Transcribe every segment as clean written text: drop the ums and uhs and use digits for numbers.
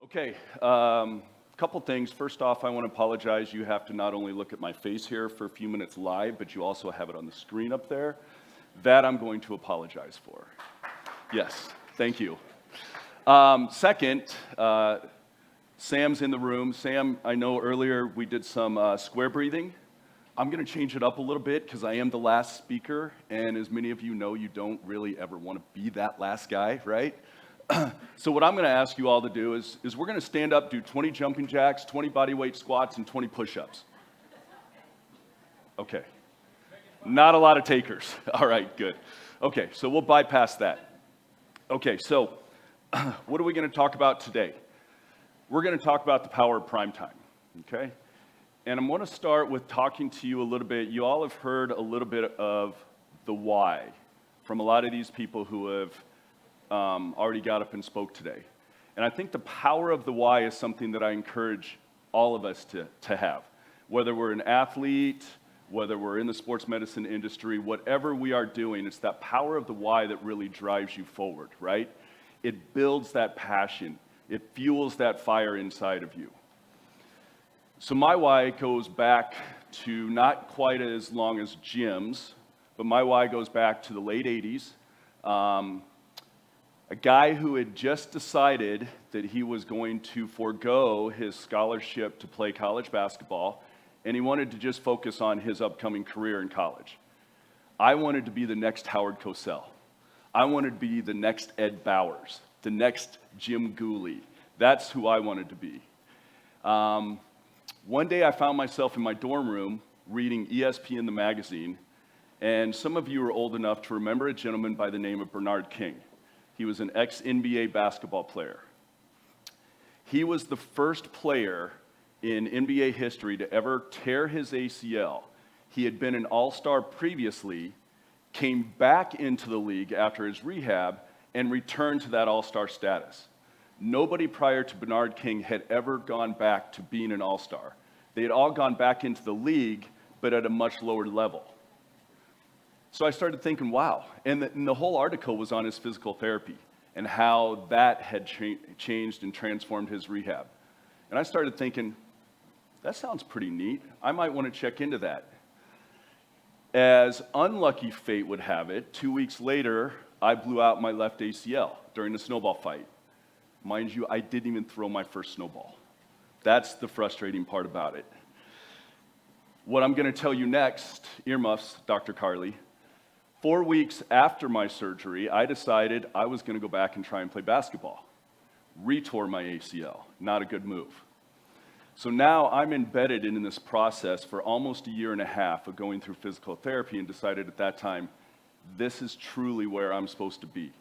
Okay, couple things. First off, I want to apologize. You have to not only look at my face here for a few minutes live, but you also have it on the screen up there. That I'm going to apologize for. Yes, thank you. Second, Sam's in the room. Sam, I know earlier we did some square breathing. I'm going to change it up a little bit because I am the last speaker, and as many of you know, you don't really ever want to be that last guy, right? So what I'm going to ask you all to do is we're going to stand up, do 20 jumping jacks, 20 body weight squats, and 20 push-ups. Okay. Not a lot of takers. All right, good. Okay, so we'll bypass that. Okay, so what are we going to talk about today? We're going to talk about the power of prime time, okay? And I'm going to start with talking to you a little bit. You all have heard a little bit of the why from a lot of these people who have already got up and spoke today. And I think the power of the why is something that I encourage all of us to have. Whether we're an athlete, whether we're in the sports medicine industry, whatever we are doing, it's that power of the why that really drives you forward, right? It builds that passion. It fuels that fire inside of you. So my why goes back to not quite as long as Jim's, but my why goes back to the late 80s. A guy who had just decided that he was going to forego his scholarship to play college basketball, and he wanted to just focus on his upcoming career in college. I wanted to be the next Howard Cosell. I wanted to be the next Ed Bowers, the next Jim Gooley. That's who I wanted to be. One day I found myself in my dorm room reading ESPN the magazine, and some of you are old enough to remember a gentleman by the name of Bernard King. He was an ex-NBA basketball player. He was the first player in NBA history to ever tear his ACL. He had been an all-star previously, came back into the league after his rehab, and returned to that all-star status. Nobody prior to Bernard King had ever gone back to being an all-star. They had all gone back into the league, but at a much lower level. So I started thinking, wow. And the whole article was on his physical therapy and how that had changed and transformed his rehab. And I started thinking, that sounds pretty neat. I might want to check into that. As unlucky fate would have it, 2 weeks later, I blew out my left ACL during a snowball fight. Mind you, I didn't even throw my first snowball. That's the frustrating part about it. What I'm going to tell you next, earmuffs, Dr. Carly. 4 weeks after my surgery, I decided I was going to go back and try and play basketball. Retore my ACL. Not a good move. So now I'm embedded in this process for almost a year and a half of going through physical therapy and decided at that time, this is truly where I'm supposed to be.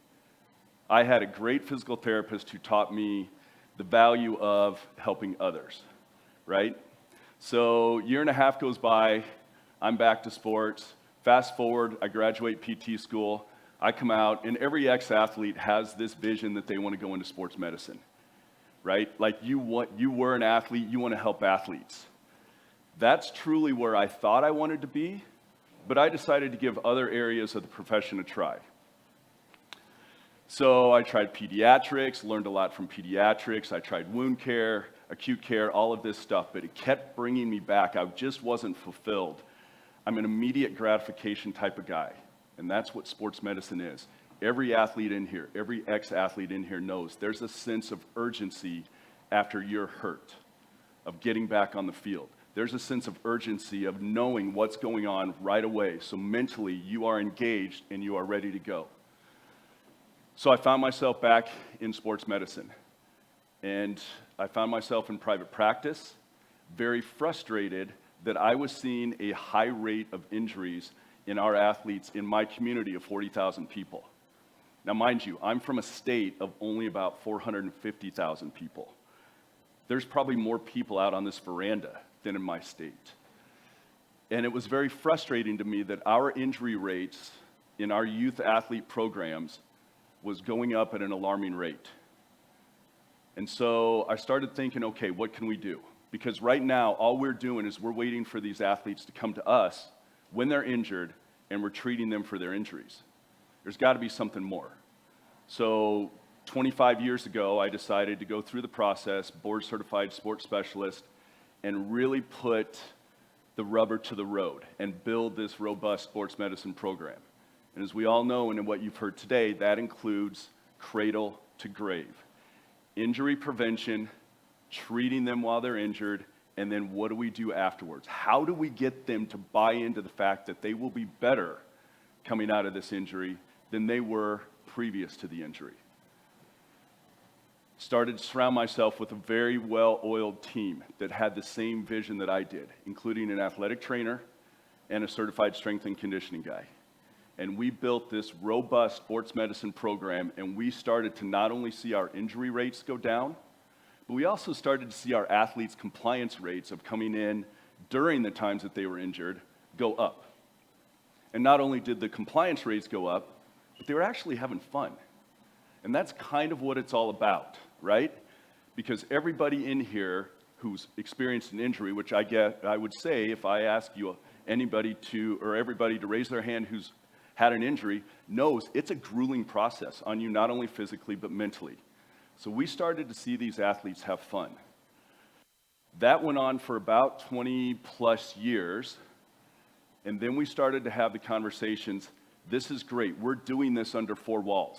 I had a great physical therapist who taught me the value of helping others, right? So a year and a half goes by, I'm back to sports. Fast forward, I graduate PT school, I come out, and every ex-athlete has this vision that they want to go into sports medicine, right? Like you were an athlete, you want to help athletes. That's truly where I thought I wanted to be, but I decided to give other areas of the profession a try. So I tried pediatrics, learned a lot from pediatrics, I tried wound care, acute care, all of this stuff, but it kept bringing me back. I just wasn't fulfilled. I'm an immediate gratification type of guy, and that's what sports medicine is. Every athlete in here, every ex-athlete in here knows there's a sense of urgency after you're hurt, of getting back on the field. There's a sense of urgency of knowing what's going on right away, so mentally you are engaged and you are ready to go. So I found myself back in sports medicine, and I found myself in private practice, very frustrated that I was seeing a high rate of injuries in our athletes in my community of 40,000 people. Now, mind you, I'm from a state of only about 450,000 people. There's probably more people out on this veranda than in my state. And it was very frustrating to me that our injury rates in our youth athlete programs was going up at an alarming rate. And so I started thinking, okay, what can we do? Because right now, all we're doing is we're waiting for these athletes to come to us when they're injured, and we're treating them for their injuries. There's got to be something more. So 25 years ago, I decided to go through the process, board certified sports specialist, and really put the rubber to the road and build this robust sports medicine program. And as we all know, and in what you've heard today, that includes cradle to grave. Injury prevention, treating them while they're injured, and then what do we do afterwards? How do we get them to buy into the fact that they will be better coming out of this injury than they were previous to the injury? Started to surround myself with a very well-oiled team that had the same vision that I did, including an athletic trainer and a certified strength and conditioning guy. And we built this robust sports medicine program, and we started to not only see our injury rates go down, but we also started to see our athletes' compliance rates of coming in during the times that they were injured go up. And not only did the compliance rates go up, but they were actually having fun. And that's kind of what it's all about, right? Because everybody in here who's experienced an injury, which I would say if I ask you everybody to raise their hand who's had an injury, knows it's a grueling process on you, not only physically, but mentally. So we started to see these athletes have fun. That went on for about 20 plus years. And then we started to have the conversations, this is great, we're doing this under four walls.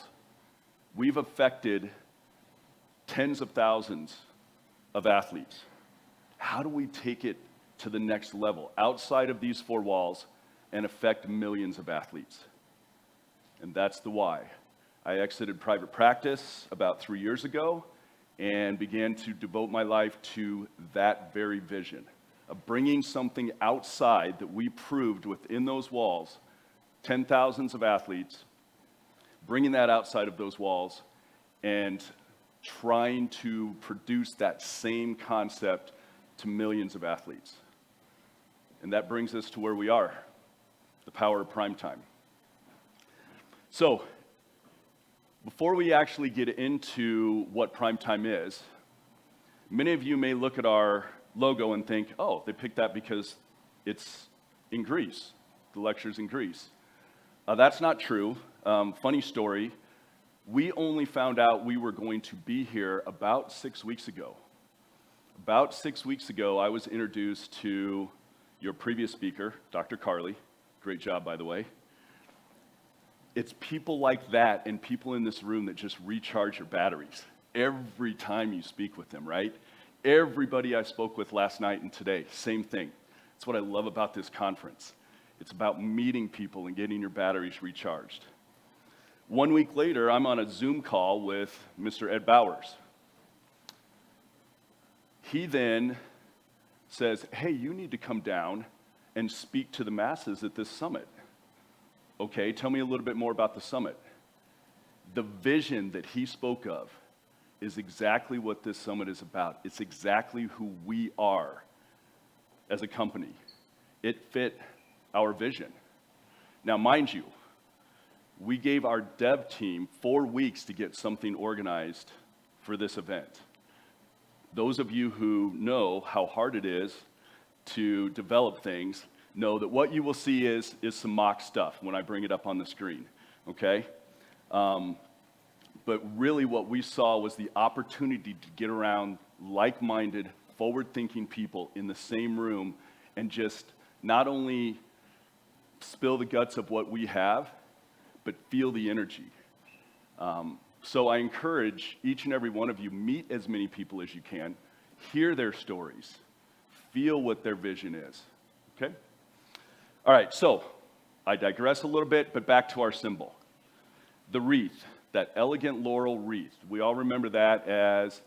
We've affected tens of thousands of athletes. How do we take it to the next level outside of these four walls and affect millions of athletes? And that's the why. I exited private practice about 3 years ago and began to devote my life to that very vision of bringing something outside that we proved within those walls, 10,000s of athletes, bringing that outside of those walls and trying to produce that same concept to millions of athletes. And that brings us to where we are, the power of primetime. So, before we actually get into what primetime is, many of you may look at our logo and think, oh, they picked that because it's in Greece, the lecture's in Greece. That's not true. Funny story, we only found out we were going to be here about 6 weeks ago. About 6 weeks ago, I was introduced to your previous speaker, Dr. Carly. Great job, by the way. It's people like that and people in this room that just recharge your batteries every time you speak with them, right? Everybody I spoke with last night and today, same thing. That's what I love about this conference. It's about meeting people and getting your batteries recharged. 1 week later, I'm on a Zoom call with Mr. Ed Bowers. He then says, hey, you need to come down and speak to the masses at this summit. Okay, tell me a little bit more about the summit. The vision that he spoke of is exactly what this summit is about. It's exactly who we are as a company. It fit our vision. Now, mind you, we gave our dev team 4 weeks to get something organized for this event. Those of you who know how hard it is to develop things know that what you will see is some mock stuff when I bring it up on the screen, okay? But really what we saw was the opportunity to get around like-minded, forward-thinking people in the same room and just not only spill the guts of what we have, but feel the energy. So I encourage each and every one of you, meet as many people as you can, hear their stories, feel what their vision is, okay? All right, so I digress a little bit, but back to our symbol. The wreath, that elegant laurel wreath. We all remember that as,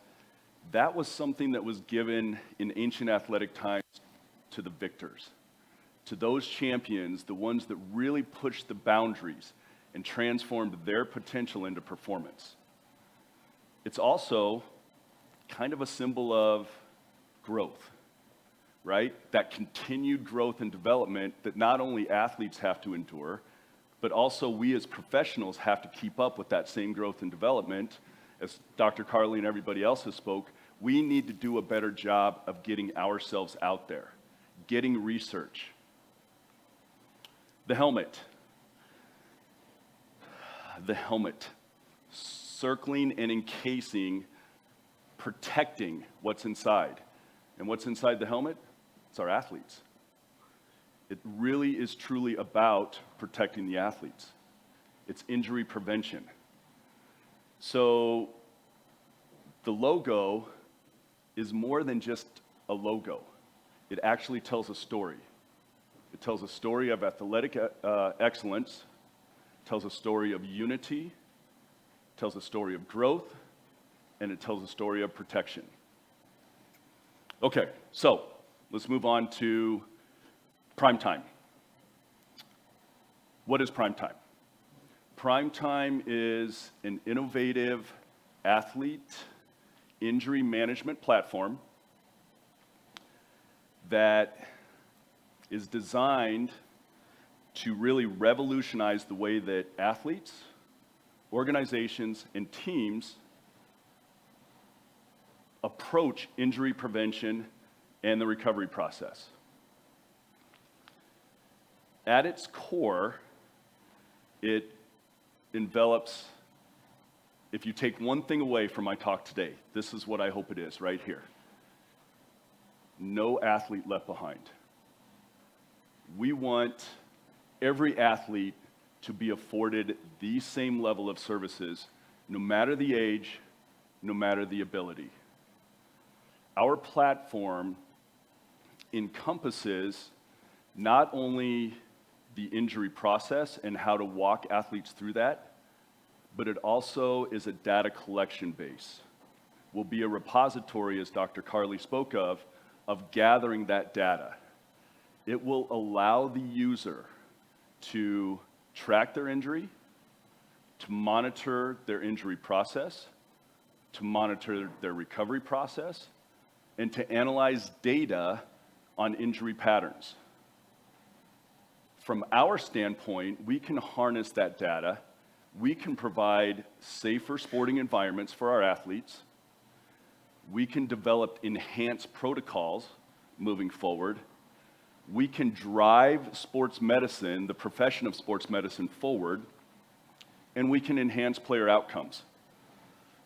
that was something that was given in ancient athletic times to the victors, to those champions, the ones that really pushed the boundaries and transformed their potential into performance. It's also kind of a symbol of growth, right? That continued growth and development that not only athletes have to endure, but also we as professionals have to keep up with that same growth and development. As Dr. Carly and everybody else has spoke, we need to do a better job of getting ourselves out there, getting research. The helmet. encircling and encasing, protecting what's inside. And what's inside the helmet? It's our athletes. It really is truly about protecting the athletes. It's injury prevention. So the logo is more than just a logo. It actually tells a story. It tells a story of athletic excellence, tells a story of unity, tells a story of growth, and it tells a story of protection. Okay, so let's move on to PRIMETIME. What is PRIMETIME? PRIMETIME is an innovative athlete injury management platform that is designed to really revolutionize the way that athletes, organizations, and teams approach injury prevention and the recovery process. At its core, it envelops, if you take one thing away from my talk today, this is what I hope it is right here. No athlete left behind. We want every athlete to be afforded the same level of services, no matter the age, no matter the ability. Our platform encompasses not only the injury process and how to walk athletes through that, but it also is a data collection base. Will be a repository, as Dr. Carley spoke of gathering that data. It will allow the user to track their injury, to monitor their injury process, to monitor their recovery process, and to analyze data on injury patterns. From our standpoint, we can harness that data. We can provide safer sporting environments for our athletes. We can develop enhanced protocols moving forward. We can drive sports medicine, the profession of sports medicine, forward, and we can enhance player outcomes.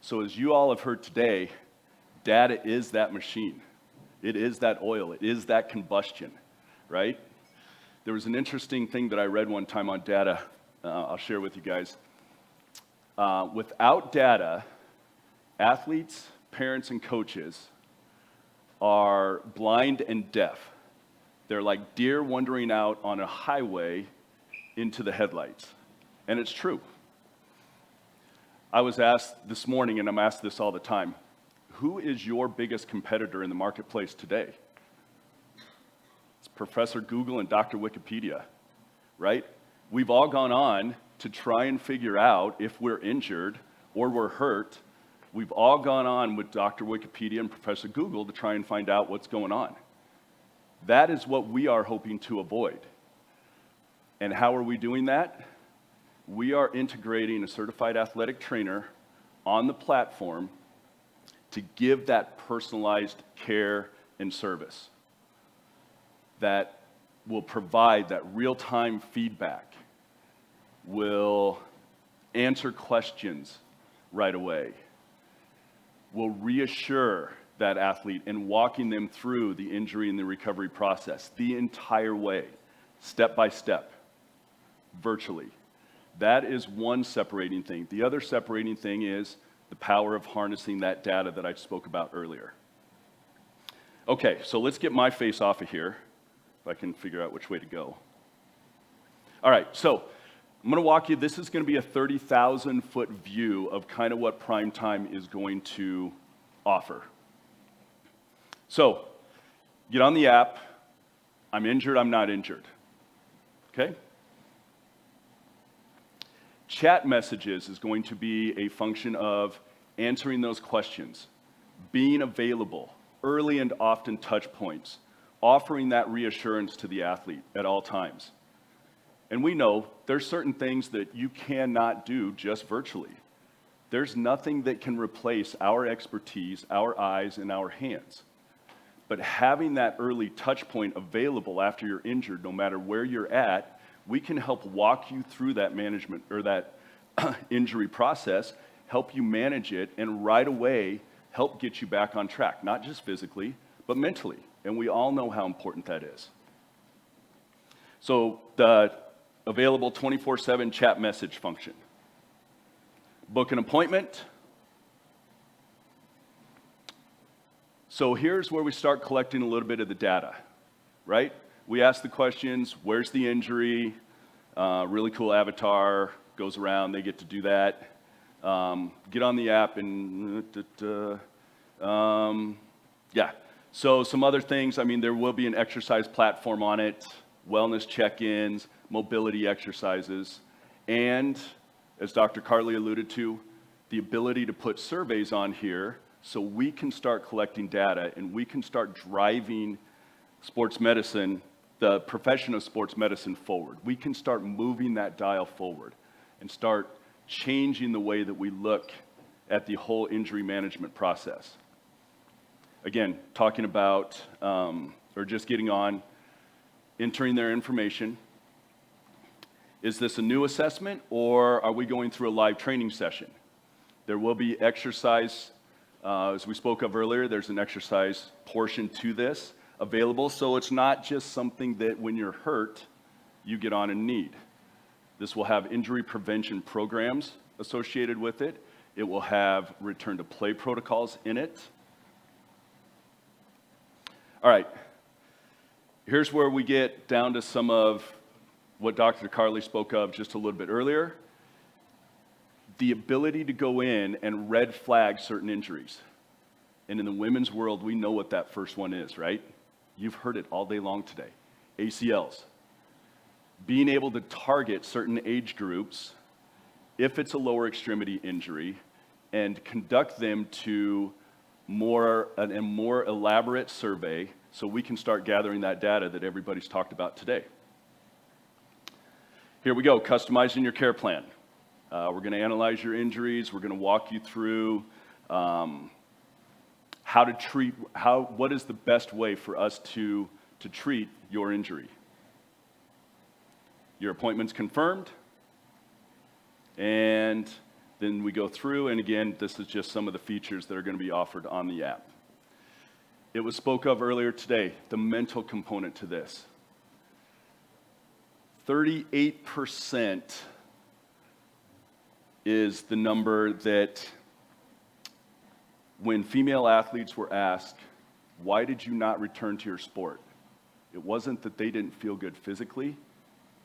So as you all have heard today, data is that machine. It is that oil. It is that combustion, right? There was an interesting thing that I read one time on data. I'll share with you guys. Without data, athletes, parents, and coaches are blind and deaf. They're like deer wandering out on a highway into the headlights. And it's true. I was asked this morning, and I'm asked this all the time, who is your biggest competitor in the marketplace today? It's Professor Google and Dr. Wikipedia, right? We've all gone on to try and figure out if we're injured or we're hurt. We've all gone on with Dr. Wikipedia and Professor Google to try and find out what's going on. That is what we are hoping to avoid. And how are we doing that? We are integrating a certified athletic trainer on the platform to give that personalized care and service that will provide that real-time feedback, will answer questions right away, will reassure that athlete in walking them through the injury and the recovery process the entire way, step by step, virtually. That is one separating thing. The other separating thing is the power of harnessing that data that I spoke about earlier. Okay, so let's get my face off of here, if I can figure out which way to go. All right, so I'm going to walk you, this is going to be a 30,000-foot view of kind of what PRIMETIME is going to offer. So, get on the app. I'm injured, I'm not injured. Okay? Chat messages is going to be a function of answering those questions, being available, early and often touch points, offering that reassurance to the athlete at all times. And we know there's certain things that you cannot do just virtually. There's nothing that can replace our expertise, our eyes, and our hands. But having that early touch point available after you're injured, no matter where you're at, we can help walk you through that management or that injury process help you manage it, and right away help get you back on track, not just physically, but mentally. And we all know how important that is. So the available 24/7 chat message function. Book an appointment. So here's where we start collecting a little bit of the data, right? We ask the questions, where's the injury? Really cool avatar goes around, they get to do that. Get on the app and, yeah. So some other things, I mean, there will be an exercise platform on it, wellness check-ins, mobility exercises, and as Dr. Cartley alluded to, the ability to put surveys on here so we can start collecting data and we can start driving sports medicine, the profession of sports medicine forward. We can start moving that dial forward and start changing the way that we look at the whole injury management process. Again, talking about, or just getting on, entering their information. Is this a new assessment, or are we going through a live training session? There will be exercise, as we spoke of earlier, there's an exercise portion to this available, so it's not just something that when you're hurt, you get on and need. This will have injury prevention programs associated with it. It will have return to play protocols in it. All right, here's where we get down to some of what Dr. Cartley spoke of just a little bit earlier. The ability to go in and red flag certain injuries. And in the women's world, we know what that first one is, right? You've heard it all day long today. ACLs. Being able to target certain age groups, if it's a lower extremity injury, and conduct them to a more elaborate survey so we can start gathering that data that everybody's talked about today. Here we go, customizing your care plan. We're going to analyze your injuries. We're going to walk you through how to treat, what is the best way for us to treat your injury. Your appointment's confirmed, and then we go through, and again, this is just some of the features that are going to be offered on the app. It was spoke of earlier today, the mental component to this. 38% is the number that when female athletes were asked, why did you not return to your sport? It wasn't that they didn't feel good physically,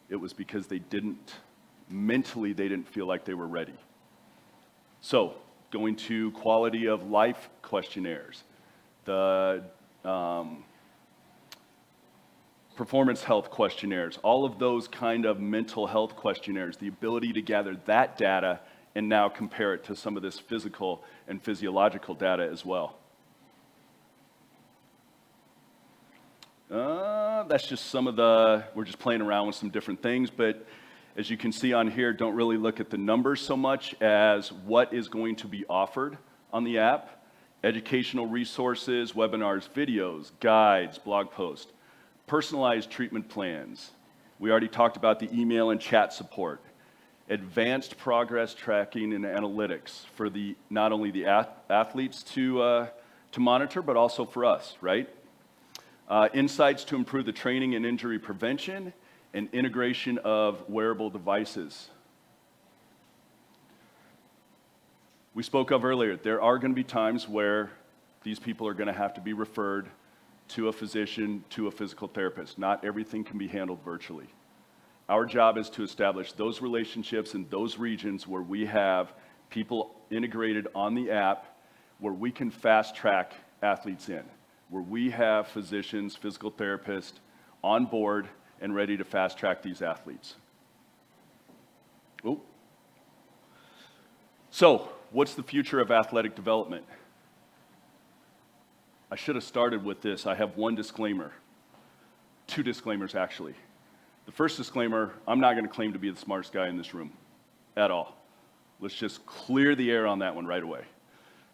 it was because mentally they didn't feel like they were ready. So, going to quality of life questionnaires, the performance health questionnaires, all of those kind of mental health questionnaires, the ability to gather that data and now compare it to some of this physical and physiological data as well. That's just some of we're just playing around with some different things, but as you can see on here, don't really look at the numbers so much as what is going to be offered on the app. Educational resources, webinars, videos, guides, blog posts, personalized treatment plans. We already talked about the email and chat support. Advanced progress tracking and analytics for not only the athletes to monitor, but also for us, right? Insights to improve the training and injury prevention, and integration of wearable devices. We spoke of earlier, there are going to be times where these people are going to have to be referred to a physician, to a physical therapist. Not everything can be handled virtually. Our job is to establish those relationships in those regions where we have people integrated on the app, where we can fast track athletes in, where we have physicians, physical therapists on board and ready to fast track these athletes. Ooh. So, what's the future of athletic development? I should have started with this. I have one disclaimer. Two disclaimers, actually. The first disclaimer, I'm not going to claim to be the smartest guy in this room at all. Let's just clear the air on that one right away.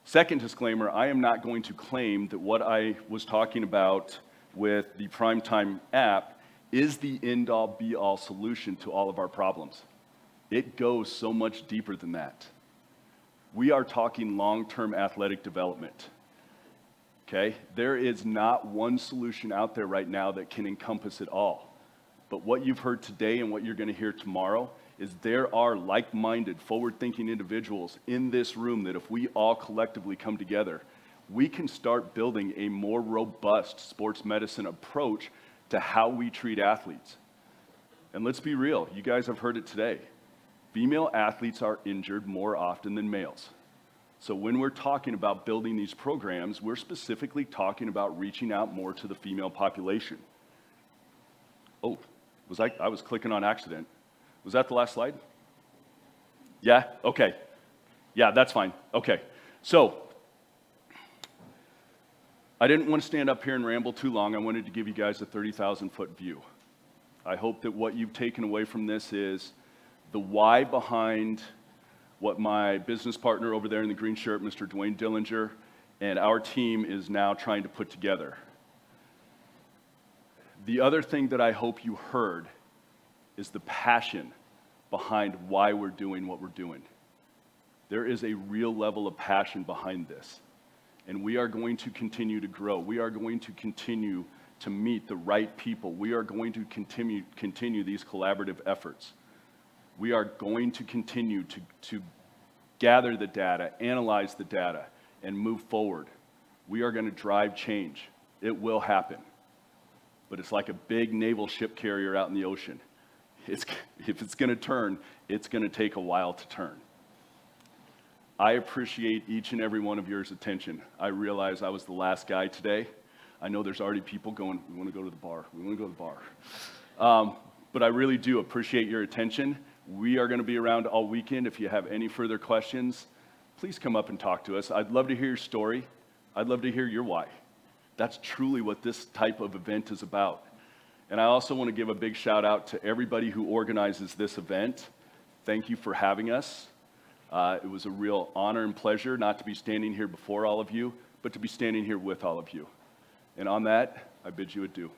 Second disclaimer, I am not going to claim that what I was talking about with the PRIMETIME app is the end-all, be-all solution to all of our problems. It goes so much deeper than that. We are talking long-term athletic development. Okay? There is not one solution out there right now that can encompass it all. But what you've heard today and what you're going to hear tomorrow is there are like-minded, forward-thinking individuals in this room that if we all collectively come together, we can start building a more robust sports medicine approach to how we treat athletes. And let's be real, you guys have heard it today. Female athletes are injured more often than males. So when we're talking about building these programs, we're specifically talking about reaching out more to the female population. Oh, I was clicking on accident. Was that the last slide? Yeah? Okay. Yeah, that's fine. Okay. So, I didn't want to stand up here and ramble too long. I wanted to give you guys a 30,000-foot view. I hope that what you've taken away from this is the why behind what my business partner over there in the green shirt, Mr. Dwayne Dillinger, and our team is now trying to put together. The other thing that I hope you heard is the passion behind why we're doing what we're doing. There is a real level of passion behind this, and we are going to continue to grow. We are going to continue to meet the right people. We are going to continue these collaborative efforts. We are going to continue to gather the data, analyze the data, and move forward. We are going to drive change. It will happen. But it's like a big naval ship carrier out in the ocean. If it's going to turn, it's going to take a while to turn. I appreciate each and every one of yours attention. I realize I was the last guy today. I know there's already people going, we want to go to the bar. We want to go to the bar. But I really do appreciate your attention. We are going to be around all weekend. If you have any further questions, please come up and talk to us. I'd love to hear your story. I'd love to hear your why. That's truly what this type of event is about. And I also want to give a big shout out to everybody who organizes this event. Thank you for having us. It was a real honor and pleasure not to be standing here before all of you, but to be standing here with all of you. And on that, I bid you adieu.